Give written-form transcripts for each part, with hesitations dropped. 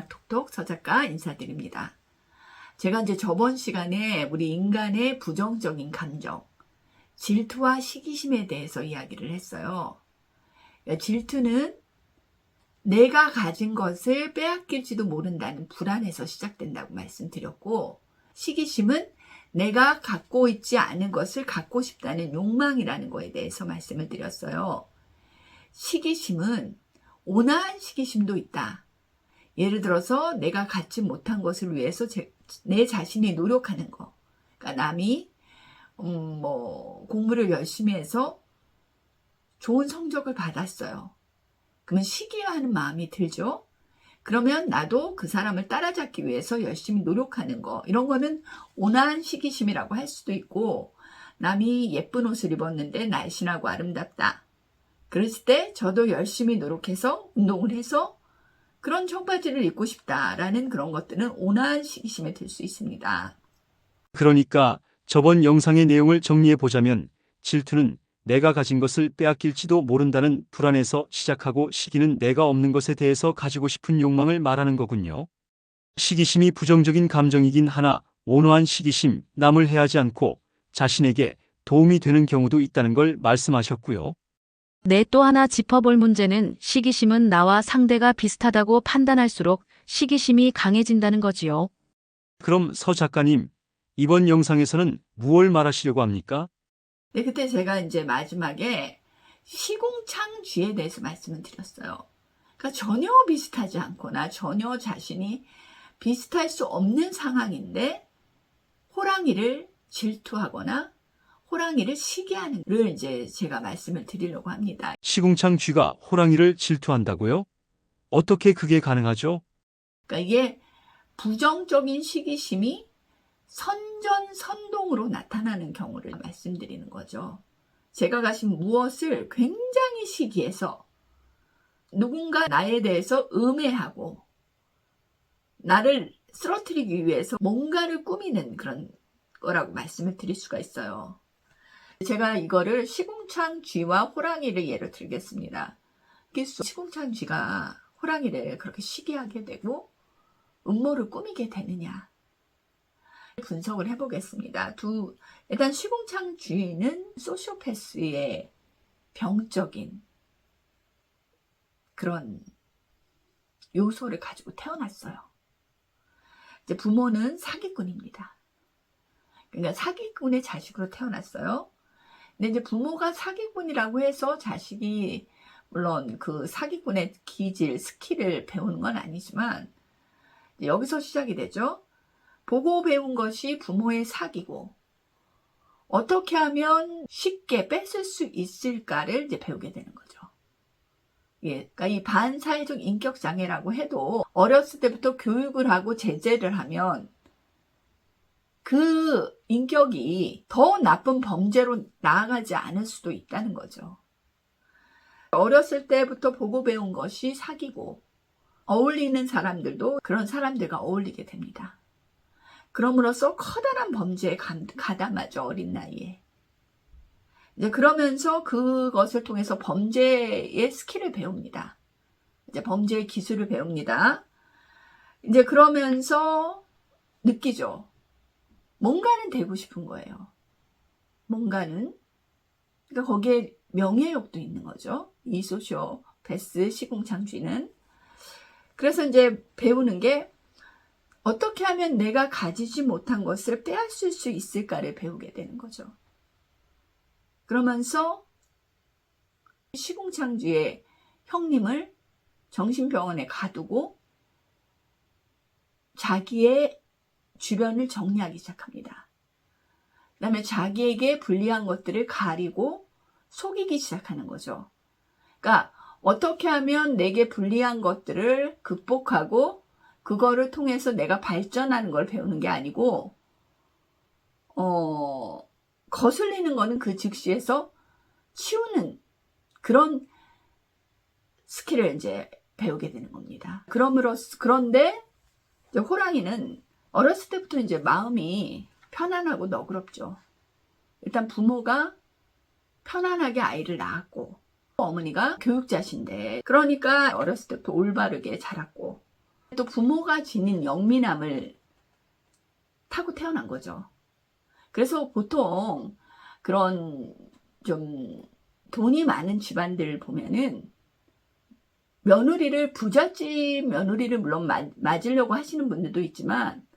문학 톡톡 서작가 인사드립니다. 제가 이제 저번 시간에 우리 인간의 부정적인 감정, 질투와 시기심에 대해서 이야기를 했어요. 질투는 내가 가진 것을 빼앗길지도 모른다는 불안에서 시작된다고 말씀드렸고, 시기심은 내가 갖고 있지 않은 것을 갖고 싶다는 욕망이라는 거에 대해서 말씀을 드렸어요. 시기심은 온화한 시기심도 있다. 예를 들어서 내가 갖지 못한 것을 위해서 내 자신이 노력하는 거. 그러니까 남이 공부를 열심히 해서 좋은 성적을 받았어요. 그러면 시기하는 마음이 들죠. 그러면 나도 그 사람을 따라잡기 위해서 열심히 노력하는 거. 이런 거는 온화한 시기심이라고 할 수도 있고, 남이 예쁜 옷을 입었는데 날씬하고 아름답다. 그랬을 때 저도 열심히 노력해서 운동을 해서 그런 청바지를 입고 싶다라는 그런 것들은 온화한 시기심에 들 수 있습니다. 그러니까 저번 영상의 내용을 정리해 보자면 질투는 내가 가진 것을 빼앗길지도 모른다는 불안에서 시작하고 시기는 내가 없는 것에 대해서 가지고 싶은 욕망을 말하는 거군요. 시기심이 부정적인 감정이긴 하나 온화한 시기심, 남을 해하지 않고 자신에게 도움이 되는 경우도 있다는 걸 말씀하셨고요. 네, 또 하나 짚어볼 문제는 시기심은 나와 상대가 비슷하다고 판단할수록 시기심이 강해진다는 거지요. 그럼 서 작가님, 이번 영상에서는 무엇을 말하시려고 합니까? 네, 그때 제가 이제 마지막에 시궁창쥐에 대해서 말씀을 드렸어요. 그러니까 전혀 비슷하지 않거나 전혀 자신이 비슷할 수 없는 상황인데 호랑이를 질투하거나 호랑이를 시기하는를 이제 제가 말씀을 드리려고 합니다. 시궁창 쥐가 호랑이를 질투한다고요? 어떻게 그게 가능하죠? 그러니까 이게 부정적인 시기심이 선전선동으로 나타나는 경우를 말씀드리는 거죠. 제가 가진 무엇을 굉장히 시기해서 누군가 나에 대해서 음해하고 나를 쓰러뜨리기 위해서 뭔가를 꾸미는 그런 거라고 말씀을 드릴 수가 있어요. 제가 이거를 시궁창쥐와 호랑이를 예로 들겠습니다. 시궁창쥐가 호랑이를 그렇게 시기하게 되고 음모를 꾸미게 되느냐 분석을 해보겠습니다. 일단 시궁창쥐는 소시오패스의 병적인 그런 요소를 가지고 태어났어요. 이제 부모는 사기꾼입니다. 그러니까 사기꾼의 자식으로 태어났어요. 근데 이제 부모가 사기꾼이라고 해서 자식이 물론 그 사기꾼의 기질, 스킬을 배우는 건 아니지만 여기서 시작이 되죠. 보고 배운 것이 부모의 사기고 어떻게 하면 쉽게 뺏을 수 있을까를 이제 배우게 되는 거죠. 예, 그러니까 이 반사회적 인격 장애라고 해도 어렸을 때부터 교육을 하고 제재를 하면 그 인격이 더 나쁜 범죄로 나아가지 않을 수도 있다는 거죠. 어렸을 때부터 보고 배운 것이 사기고 어울리는 사람들도 그런 사람들과 어울리게 됩니다. 그럼으로써 커다란 범죄에 가담하죠. 어린 나이에. 이제 그러면서 그것을 통해서 범죄의 스킬을 배웁니다. 이제 범죄의 기술을 배웁니다. 이제 그러면서 느끼죠. 뭔가는 되고 싶은 거예요. 뭔가는. 그러니까 거기에 명예욕도 있는 거죠. 이 소시오패스 시궁창쥐는. 그래서 이제 배우는 게 어떻게 하면 내가 가지지 못한 것을 빼앗을 수 있을까를 배우게 되는 거죠. 그러면서 시궁창쥐의 형님을 정신병원에 가두고 자기의 주변을 정리하기 시작합니다. 그 다음에 자기에게 불리한 것들을 가리고 속이기 시작하는 거죠. 그러니까 어떻게 하면 내게 불리한 것들을 극복하고 그거를 통해서 내가 발전하는 걸 배우는 게 아니고 거슬리는 거는 그 즉시에서 치우는 그런 스킬을 이제 배우게 되는 겁니다. 그런데 이제 호랑이는 어렸을 때부터 이제 마음이 편안하고 너그럽죠. 일단 부모가 편안하게 아이를 낳았고 어머니가 교육자신데 그러니까 어렸을 때부터 올바르게 자랐고 또 부모가 지닌 영민함을 타고 태어난 거죠. 그래서 보통 그런 좀 돈이 많은 집안들 보면은 며느리를, 부잣집 며느리를 물론 맞으려고 하시는 분들도 있지만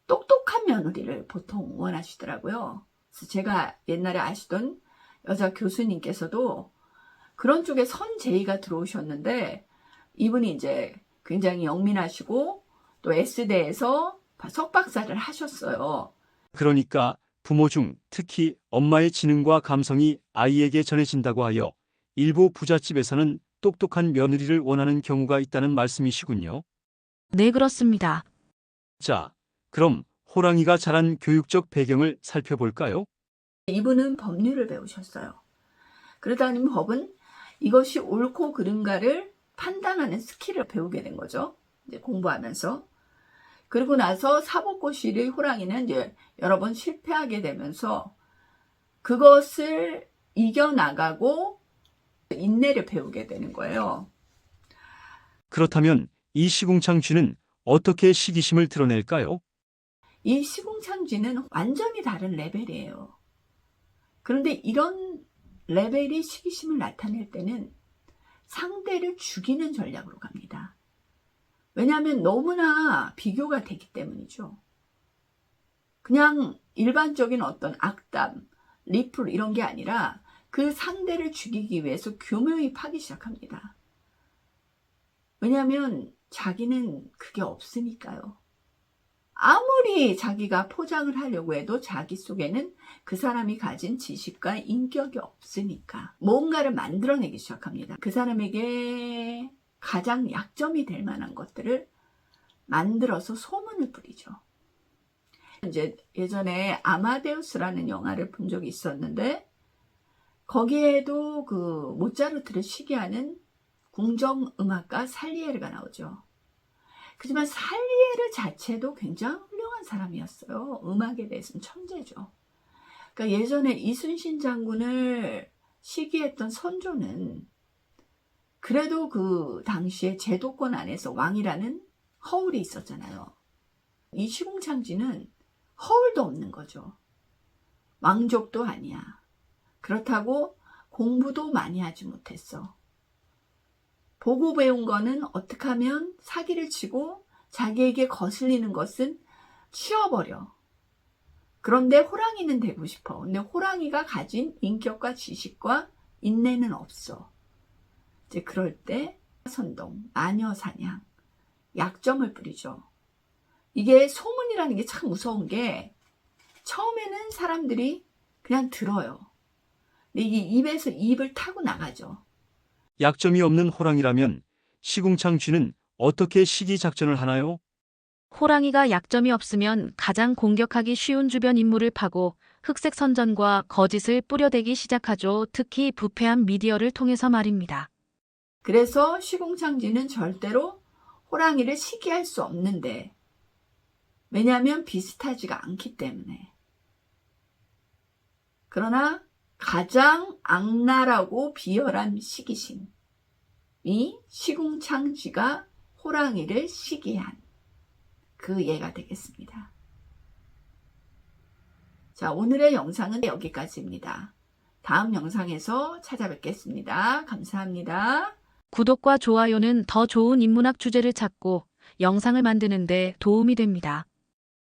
똑똑한 며느리를 보통 원하시더라고요. 그래서 제가 옛날에 아시던 여자 교수님께서도 그런 쪽에 선제의가 들어오셨는데, 이분이 이제 굉장히 영민하시고 또 S대에서 석박사를 하셨어요. 그러니까 부모 중 특히 엄마의 지능과 감성이 아이에게 전해진다고 하여 일부 부잣집에서는 똑똑한 며느리를 원하는 경우가 있다는 말씀이시군요. 네, 그렇습니다. 자, 그럼 호랑이가 자란 교육적 배경을 살펴볼까요? 이분은 법률을 배우셨어요. 그러다 보니 법은 이것이 옳고 그른가를 판단하는 스킬을 배우게 된 거죠. 이제 공부하면서. 그리고 나서 사법고시의 호랑이는 이제 여러 번 실패하게 되면서 그것을 이겨나가고 인내를 배우게 되는 거예요. 그렇다면 이 시궁창 쥐는 어떻게 시기심을 드러낼까요? 이 시궁창 쥐는 완전히 다른 레벨이에요. 그런데 이런 레벨이 시기심을 나타낼 때는 상대를 죽이는 전략으로 갑니다. 왜냐하면 너무나 비교가 되기 때문이죠. 그냥 일반적인 어떤 악담, 리플 이런 게 아니라 그 상대를 죽이기 위해서 교묘히 파기 시작합니다. 왜냐하면 자기는 그게 없으니까요. 아무리 자기가 포장을 하려고 해도 자기 속에는 그 사람이 가진 지식과 인격이 없으니까 뭔가를 만들어내기 시작합니다. 그 사람에게 가장 약점이 될 만한 것들을 만들어서 소문을 뿌리죠. 이제 예전에 아마데우스라는 영화를 본 적이 있었는데 거기에도 그 모차르트를 시기하는 궁정음악가 살리에르가 나오죠. 하지만 살리에르 자체도 굉장히 훌륭한 사람이었어요. 음악에 대해서는 천재죠. 그러니까 예전에 이순신 장군을 시기했던 선조는 그래도 그 당시에 제도권 안에서 왕이라는 허울이 있었잖아요. 이 시궁창쥐는 허울도 없는 거죠. 왕족도 아니야. 그렇다고 공부도 많이 하지 못했어. 보고 배운 거는 어떻게 하면 사기를 치고 자기에게 거슬리는 것은 치워버려. 그런데 호랑이는 되고 싶어. 근데 호랑이가 가진 인격과 지식과 인내는 없어. 이제 그럴 때 선동, 마녀 사냥, 약점을 뿌리죠. 이게 소문이라는 게 참 무서운 게 처음에는 사람들이 그냥 들어요. 근데 이게 입에서 입을 타고 나가죠. 약점이 없는 호랑이라면 시궁창 쥐는 어떻게 시기 작전을 하나요? 호랑이가 약점이 없으면 가장 공격하기 쉬운 주변 인물을 파고 흑색 선전과 거짓을 뿌려대기 시작하죠. 특히 부패한 미디어를 통해서 말입니다. 그래서 시궁창쥐는 절대로 호랑이를 시기할 수 없는데, 왜냐하면 비슷하지가 않기 때문에. 그러나 가장 악랄하고 비열한 시기심이 시궁창쥐가 호랑이를 시기한 그 예가 되겠습니다. 자, 오늘의 영상은 여기까지입니다. 다음 영상에서 찾아뵙겠습니다. 감사합니다. 구독과 좋아요는 더 좋은 인문학 주제를 찾고 영상을 만드는 데 도움이 됩니다.